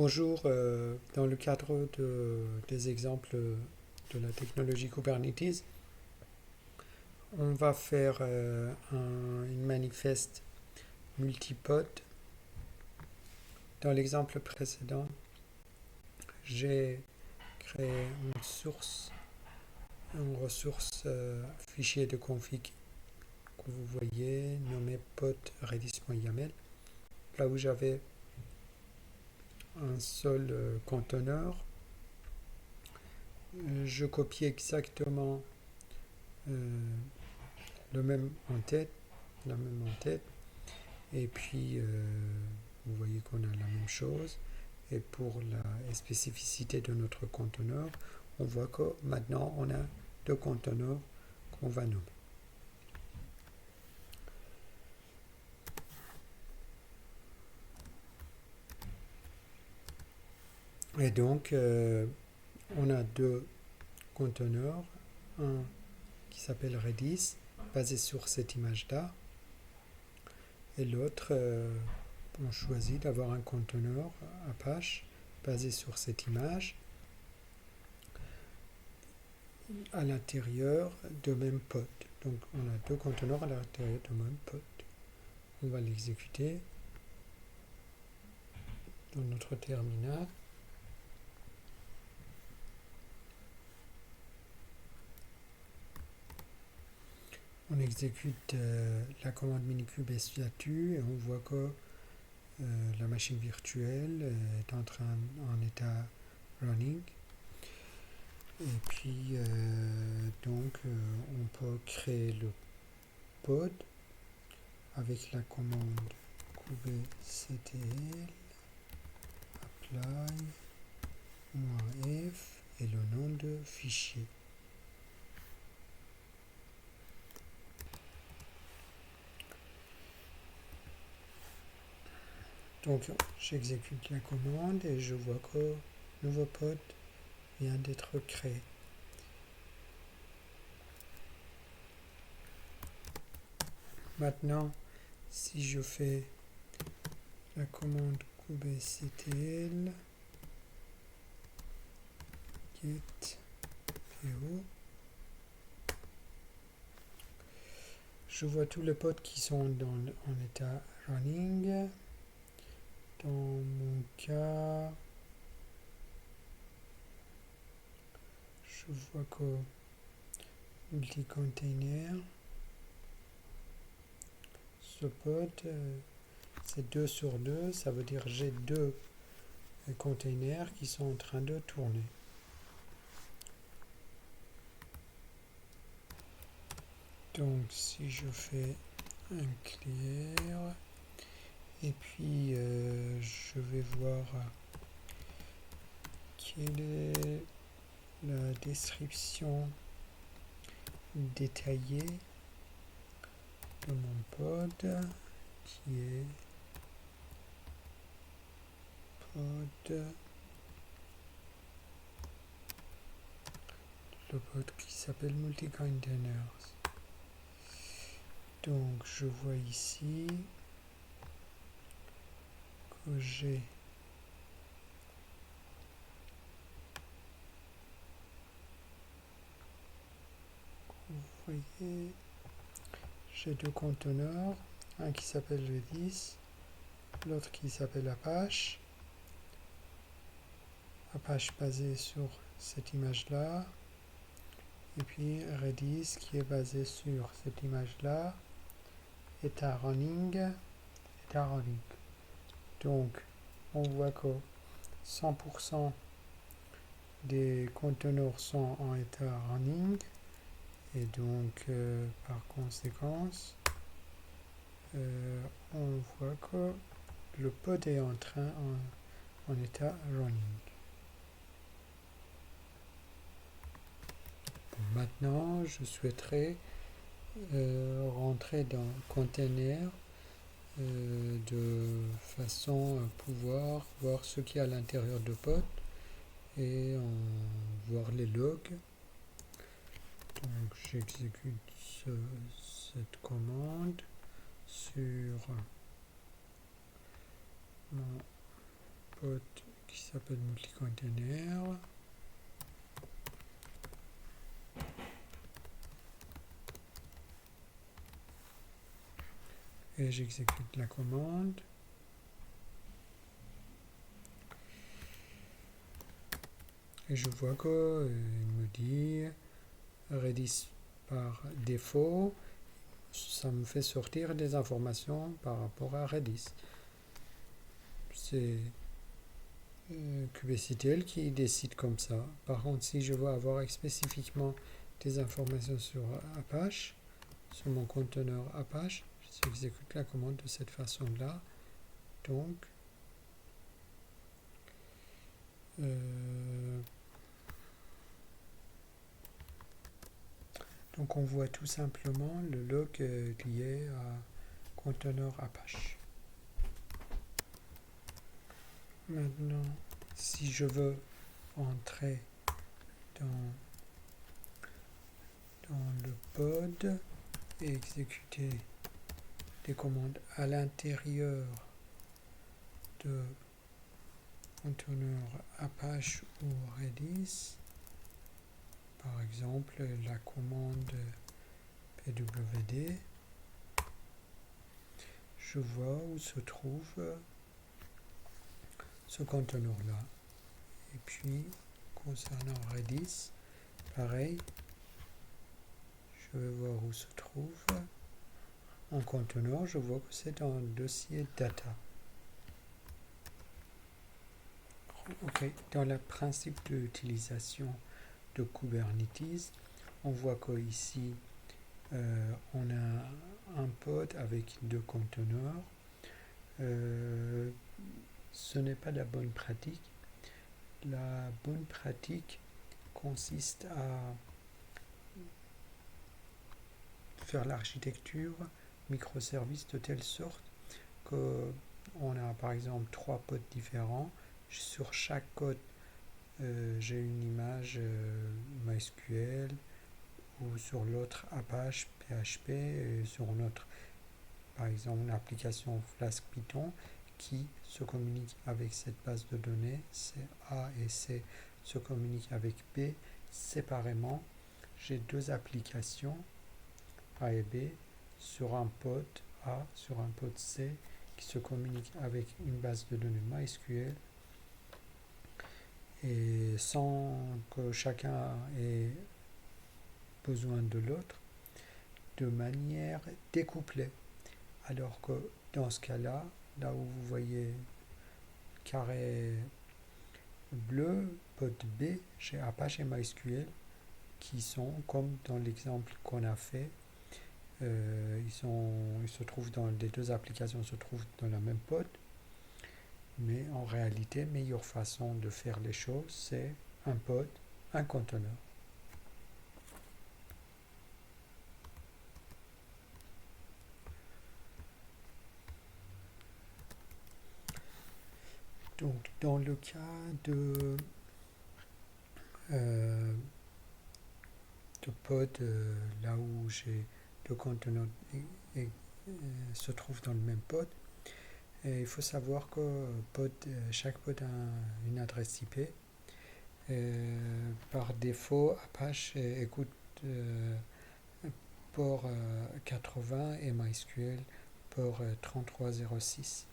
Bonjour, dans le cadre des exemples de la technologie Kubernetes, on va faire une manifeste multipod. Dans l'exemple précédent, j'ai créé une ressource fichier de config que vous voyez nommé pod redis.yaml, là où j'avais un seul conteneur. Je copie exactement la même en tête, et puis vous voyez qu'on a la même chose. Et pour la spécificité de notre conteneur, on voit que maintenant on a deux conteneurs qu'on va nommer. Et donc on a deux conteneurs, un qui s'appelle Redis, basé sur cette image-là, et l'autre, on choisit d'avoir un conteneur Apache basé sur cette image à l'intérieur de même pod. Donc on a deux conteneurs à l'intérieur de même pod. On va l'exécuter dans notre terminal. On exécute la commande minikube statut et on voit que la machine virtuelle est en état running. Et puis donc on peut créer le pod avec la commande kubectl apply -f et le nom de fichier. Donc j'exécute la commande et je vois que le nouveau pod vient d'être créé. Maintenant, si je fais la commande kubectl get po, je vois tous les pods qui sont en état running. Dans mon cas, je vois que multi-container, ce pod, c'est 2 sur 2, ça veut dire j'ai deux containers qui sont en train de tourner. Donc si je fais un clear, et puis je vais voir quelle est la description détaillée de mon pod, qui est le pod qui s'appelle multi-containers. Donc je vois ici que j'ai deux conteneurs, un qui s'appelle Redis, l'autre qui s'appelle Apache basé sur cette image-là, et puis Redis qui est basé sur cette image-là, état running. Donc on voit que 100% des conteneurs sont en état running, et donc par conséquence on voit que le pod est en état running. Bon, maintenant je souhaiterais rentrer dans le container de façon à pouvoir voir ce qu'il y a à l'intérieur de pod et voir les logs. Donc j'exécute cette commande sur mon pod qui s'appelle multi-container. Et j'exécute la commande. Et je vois qu'il me dit Redis par défaut. Ça me fait sortir des informations par rapport à Redis. C'est kubectl qui décide comme ça. Par contre, si je veux avoir spécifiquement des informations sur Apache, sur mon conteneur Apache, j'exécute la commande de cette façon-là. Donc on voit tout simplement le log lié à conteneur Apache. Maintenant, si je veux entrer dans le pod et exécuter des commandes à l'intérieur de conteneur Apache ou Redis, par exemple la commande pwd, je vois où se trouve ce conteneur-là. Et puis, concernant Redis, pareil, je vais voir où se trouve un conteneur, je vois que c'est dans le dossier data. Ok, dans le principe d'utilisation de Kubernetes, on voit qu'ici, on a un pod avec 2 conteneurs. Ce n'est pas la bonne pratique. La bonne pratique consiste à faire l'architecture microservice de telle sorte qu'on a par exemple 3 pods différents. Sur chaque code, j'ai une image MySQL, ou sur l'autre Apache, PHP, et sur notre, par exemple, une application Flask Python qui se communique avec cette base de données. C'est A et C se communiquent avec B séparément. J'ai 2 applications, A et B, sur un pod A, sur un pod C, qui se communiquent avec une base de données MySQL, et sans que chacun ait besoin de l'autre, de manière découplée. Alors que dans ce cas-là, là où vous voyez carré bleu, pod B, j'ai Apache et MySQL qui sont, comme dans l'exemple qu'on a fait, ils se trouvent dans les 2 applications, se trouvent dans la même pod, mais en réalité, meilleure façon de faire les choses, c'est un pod, un conteneur. Donc, dans le cas de pod, là où j'ai 2 conteneurs se trouvent dans le même pod, et il faut savoir que chaque pod a une adresse IP. Par défaut, Apache écoute port 80 et MySQL port 3306.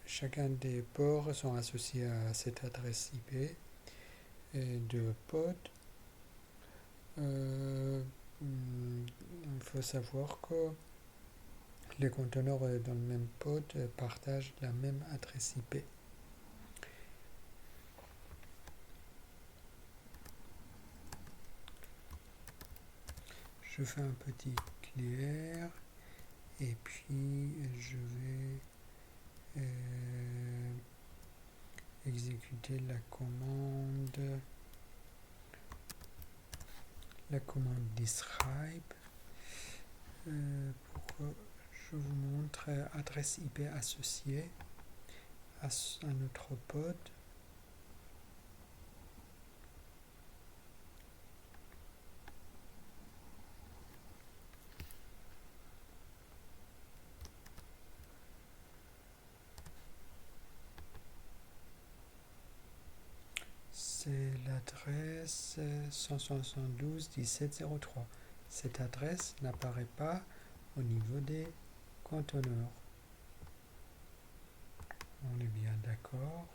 Chacun des ports sont associés à cette adresse IP de pod. Il faut savoir que les conteneurs dans le même pod partagent la même adresse IP. Je fais un petit clear et puis je vais exécuter la commande describe pour que je vous montre adresse IP associée à notre pod. l'adresse 172.17.03. Cette adresse n'apparaît pas au niveau des conteneurs. On est bien d'accord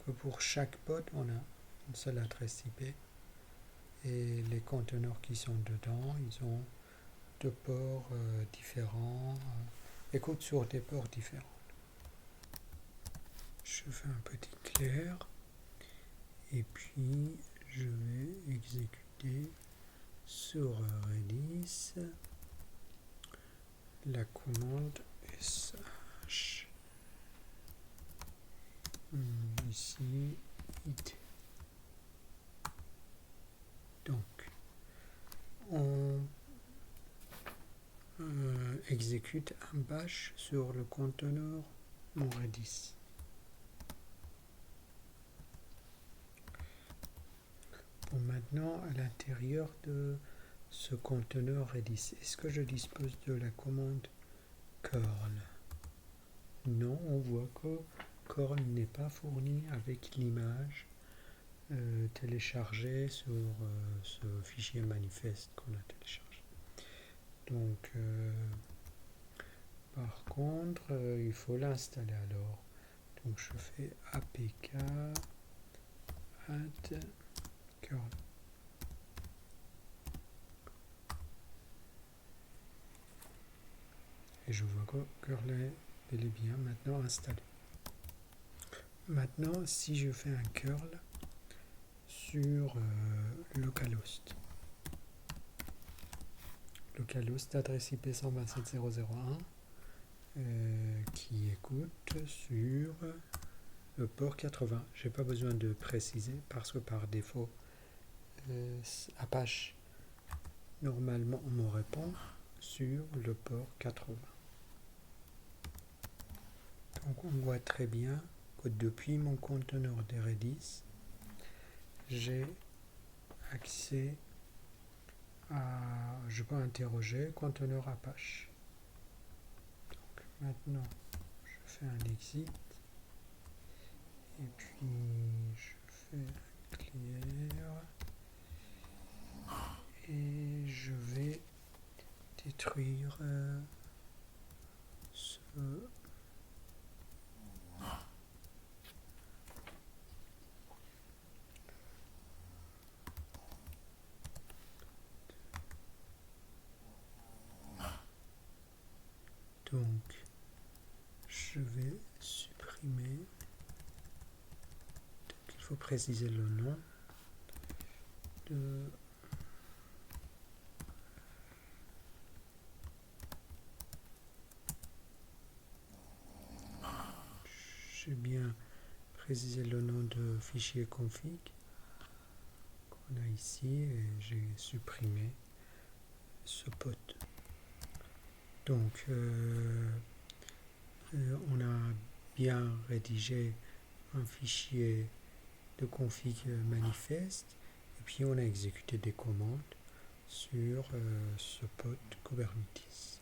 que pour chaque pod, on a une seule adresse IP et les conteneurs qui sont dedans, ils ont deux ports différents, écoutent sur des ports différents. Je fais un petit clair et puis je vais exécuter sur Redis la commande sh. Ici, it. Donc, on exécute un bash sur le conteneur mon Redis. Bon, maintenant, à l'intérieur de ce conteneur Redis, est-ce que je dispose de la commande curl? Non, on voit que curl n'est pas fourni avec l'image téléchargée sur ce fichier manifeste qu'on a téléchargé. Donc, par contre, il faut l'installer alors. Donc, je fais apk add curl. Et je vois que curl est bel et bien maintenant installé. Maintenant, si je fais un curl sur localhost, adresse IP 127.0.0.1 qui écoute sur le port 80. J'ai pas besoin de préciser parce que par défaut Apache normalement on me répond sur le port 80. Donc on voit très bien que depuis mon conteneur de Redis, j'ai accès à, je peux interroger conteneur Apache. Donc maintenant je fais un exit et puis je fais un clear et je vais détruire ce donc je vais supprimer. Donc, il faut préciser le nom de j'ai bien précisé le nom de fichier config qu'on a ici et j'ai supprimé ce pod. Donc on a bien rédigé un fichier de config manifeste et puis on a exécuté des commandes sur ce pod Kubernetes.